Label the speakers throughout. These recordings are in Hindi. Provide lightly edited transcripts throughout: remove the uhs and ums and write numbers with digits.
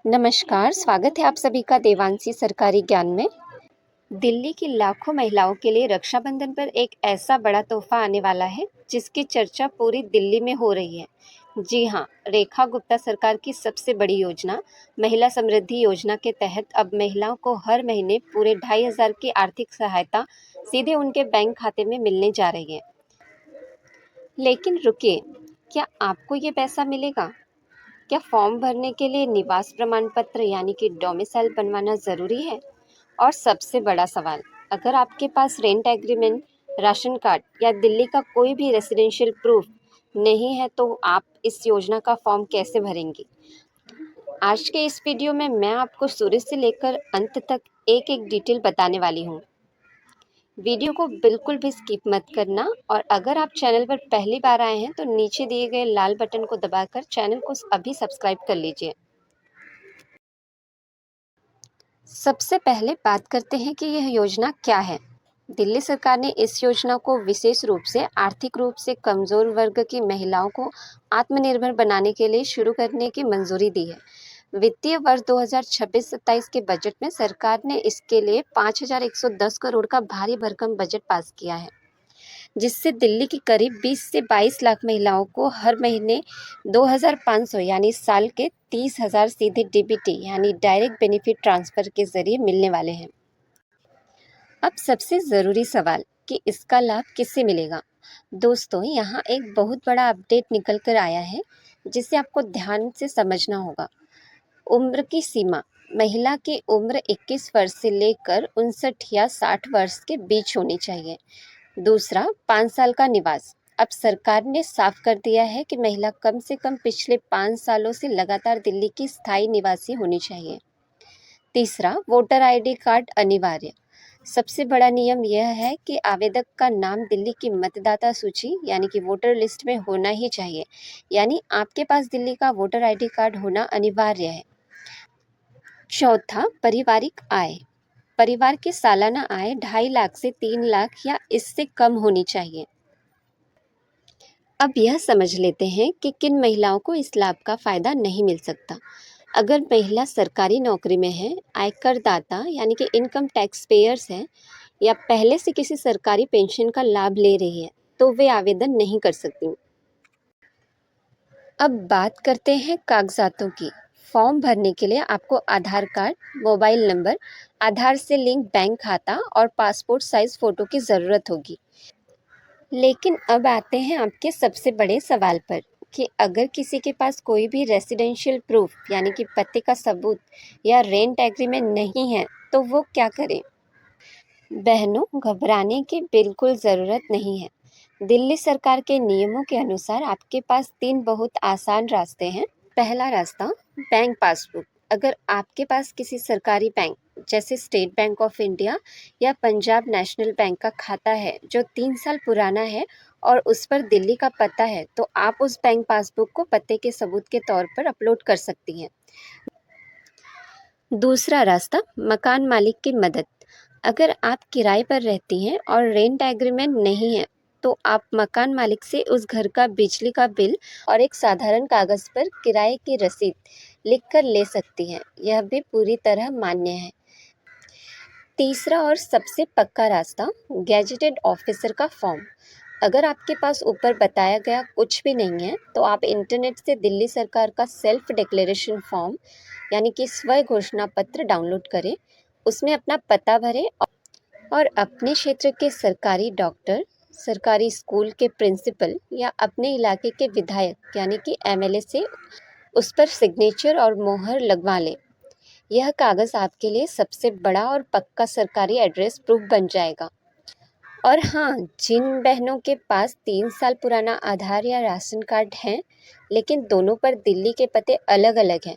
Speaker 1: नमस्कार, स्वागत है आप सभी का देवांशी सरकारी ज्ञान में। दिल्ली की लाखों महिलाओं के लिए रक्षाबंधन पर एक ऐसा बड़ा तोहफा आने वाला है जिसकी चर्चा पूरी दिल्ली में हो रही है। जी हाँ, रेखा गुप्ता सरकार की सबसे बड़ी योजना महिला समृद्धि योजना के तहत अब महिलाओं को हर महीने पूरे 2,500 की आर्थिक सहायता सीधे उनके बैंक खाते में मिलने जा रही है। लेकिन रुकिए, क्या आपको ये पैसा मिलेगा? क्या फॉर्म भरने के लिए निवास प्रमाण पत्र यानी कि डोमिसाइल बनवाना ज़रूरी है? और सबसे बड़ा सवाल, अगर आपके पास रेंट एग्रीमेंट, राशन कार्ड या दिल्ली का कोई भी रेजिडेंशियल प्रूफ नहीं है तो आप इस योजना का फॉर्म कैसे भरेंगी? आज के इस वीडियो में मैं आपको शुरू से लेकर अंत तक एक एक डिटेल बताने वाली हूँ। वीडियो को बिल्कुल भी स्किप मत करना और अगर आप चैनल पर पहली बार आए हैं तो नीचे दिए गए लाल बटन को दबाकर चैनल को अभी सब्सक्राइब कर लीजिए। सबसे पहले बात करते हैं कि यह योजना क्या है। दिल्ली सरकार ने इस योजना को विशेष रूप से आर्थिक रूप से कमजोर वर्ग की महिलाओं को आत्मनिर्भर बनाने के लिए शुरू करने की मंजूरी दी है। वित्तीय वर्ष 2026-27 के बजट में सरकार ने इसके लिए 5,110 करोड़ का भारी भरकम बजट पास किया है, जिससे दिल्ली की करीब 20 से 22 लाख महिलाओं को हर महीने 2,500 यानी साल के 30,000 सीधे डीबीटी यानी डायरेक्ट बेनिफिट ट्रांसफर के जरिए मिलने वाले हैं। अब सबसे ज़रूरी सवाल कि इसका लाभ किससे मिलेगा। दोस्तों, यहाँ एक बहुत बड़ा अपडेट निकल कर आया है जिसे आपको ध्यान से समझना होगा। उम्र की सीमा, महिला की उम्र 21 वर्ष से लेकर 59 या 60 वर्ष के बीच होनी चाहिए। दूसरा, 5 साल का निवास। अब सरकार ने साफ कर दिया है कि महिला कम से कम पिछले 5 सालों से लगातार दिल्ली की स्थायी निवासी होनी चाहिए। तीसरा, वोटर आईडी कार्ड अनिवार्य। सबसे बड़ा नियम यह है कि आवेदक का नाम दिल्ली की मतदाता सूची यानी कि वोटर लिस्ट में होना ही चाहिए, यानी आपके पास दिल्ली का वोटर आईडी कार्ड होना अनिवार्य है। चौथा, पारिवारिक आय। परिवार की सालाना आय 2.5 लाख से 3 लाख या इससे कम होनी चाहिए। अब यह समझ लेते हैं कि किन महिलाओं को इस लाभ का फायदा नहीं मिल सकता। अगर महिला सरकारी नौकरी में है, आयकर दाता यानी कि इनकम टैक्स पेयर्स है या पहले से किसी सरकारी पेंशन का लाभ ले रही है तो वे आवेदन नहीं कर सकती। अब बात करते हैं कागजातों की। फॉर्म भरने के लिए आपको आधार कार्ड, मोबाइल नंबर, आधार से लिंक बैंक खाता और पासपोर्ट साइज फ़ोटो की ज़रूरत होगी। लेकिन अब आते हैं आपके सबसे बड़े सवाल पर कि अगर किसी के पास कोई भी रेजिडेंशियल प्रूफ यानी कि पते का सबूत या रेंट एग्रीमेंट नहीं है तो वो क्या करें। बहनों, घबराने की बिल्कुल ज़रूरत नहीं है। दिल्ली सरकार के नियमों के अनुसार आपके पास 3 बहुत आसान रास्ते हैं। पहला रास्ता, बैंक पासबुक। अगर आपके पास किसी सरकारी बैंक जैसे स्टेट बैंक ऑफ इंडिया या पंजाब नेशनल बैंक का खाता है जो 3 साल पुराना है और उस पर दिल्ली का पता है तो आप उस बैंक पासबुक को पते के सबूत के तौर पर अपलोड कर सकती हैं। दूसरा रास्ता, मकान मालिक की मदद। अगर आप किराए पर रहती हैं और रेंट एग्रीमेंट नहीं है तो आप मकान मालिक से उस घर का बिजली का बिल और एक साधारण कागज़ पर किराए की रसीद लिखकर ले सकती हैं। यह भी पूरी तरह मान्य है। तीसरा और सबसे पक्का रास्ता, गैजेटेड ऑफिसर का फॉर्म। अगर आपके पास ऊपर बताया गया कुछ भी नहीं है तो आप इंटरनेट से दिल्ली सरकार का सेल्फ डिक्लेरेशन फॉर्म यानी कि स्व घोषणा पत्र डाउनलोड करें। उसमें अपना पता भरें और अपने क्षेत्र के सरकारी डॉक्टर, सरकारी स्कूल के प्रिंसिपल या अपने इलाके के विधायक यानी कि एमएलए से उस पर सिग्नेचर और मोहर लगवा लें। यह कागज़ आपके लिए सबसे बड़ा और पक्का सरकारी एड्रेस प्रूफ बन जाएगा। और हाँ, जिन बहनों के पास 3 साल पुराना आधार या राशन कार्ड हैं लेकिन दोनों पर दिल्ली के पते अलग-अलग हैं,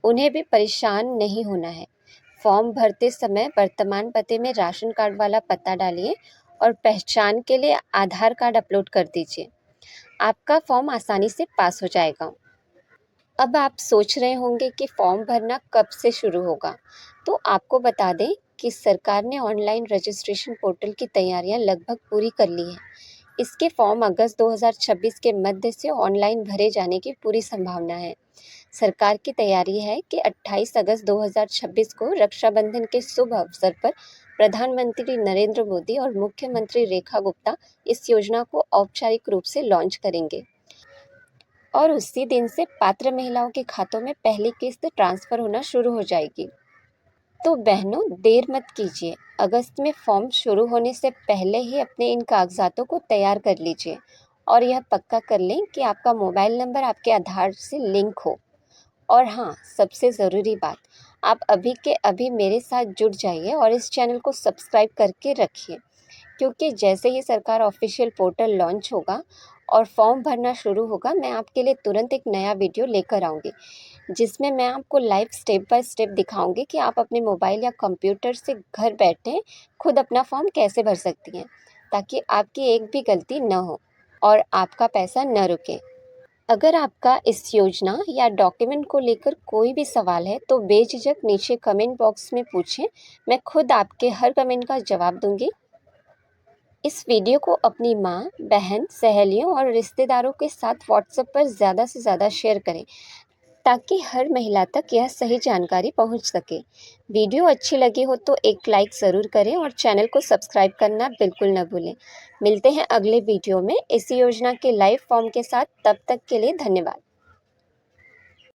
Speaker 1: उन्हें भी परेशान नहीं होना है। फॉर्म भरते समय वर्तमान पते में राशन कार्ड वाला पता डालिए और पहचान के लिए आधार कार्ड अपलोड कर दीजिए। आपका फॉर्म आसानी से पास हो जाएगा। अब आप सोच रहे होंगे कि फॉर्म भरना कब से शुरू होगा, तो आपको बता दें कि सरकार ने ऑनलाइन रजिस्ट्रेशन पोर्टल की तैयारियां लगभग पूरी कर ली हैं। इसके फॉर्म अगस्त 2026 के मध्य से ऑनलाइन भरे जाने की पूरी संभावना है। सरकार की तैयारी है कि 28 अगस्त 2026 को रक्षाबंधन के शुभ अवसर पर प्रधानमंत्री नरेंद्र मोदी और मुख्यमंत्री रेखा गुप्ता इस योजना को औपचारिक रूप से लॉन्च करेंगे और उसी दिन से पात्र महिलाओं के खातों में पहली किस्त ट्रांसफर होना शुरू हो जाएगी। तो बहनों, देर मत कीजिए। अगस्त में फॉर्म शुरू होने से पहले ही अपने इन कागजातों को तैयार कर लीजिए और यह पक्का कर लें कि आपका मोबाइल नंबर आपके आधार से लिंक हो। और हाँ, सबसे ज़रूरी बात, आप अभी के अभी मेरे साथ जुड़ जाइए और इस चैनल को सब्सक्राइब करके रखिए, क्योंकि जैसे ही सरकार ऑफिशियल पोर्टल लॉन्च होगा और फॉर्म भरना शुरू होगा, मैं आपके लिए तुरंत एक नया वीडियो लेकर आऊँगी, जिसमें मैं आपको लाइव स्टेप बाय स्टेप दिखाऊंगी कि आप अपने मोबाइल या कंप्यूटर से घर बैठे खुद अपना फॉर्म कैसे भर सकती हैं, ताकि आपकी एक भी गलती न हो और आपका पैसा न रुके। अगर आपका इस योजना या डॉक्यूमेंट को लेकर कोई भी सवाल है तो बेझिझक नीचे कमेंट बॉक्स में पूछें, मैं खुद आपके हर कमेंट का जवाब दूंगी। इस वीडियो को अपनी माँ, बहन, सहेलियों और रिश्तेदारों के साथ व्हाट्सएप पर ज़्यादा से ज़्यादा शेयर करें, ताकि हर महिला तक यह सही जानकारी पहुंच सके। वीडियो अच्छी लगी हो तो एक लाइक ज़रूर करें और चैनल को सब्सक्राइब करना बिल्कुल न भूलें। मिलते हैं अगले वीडियो में इसी योजना के लाइव फॉर्म के साथ। तब तक के लिए धन्यवाद।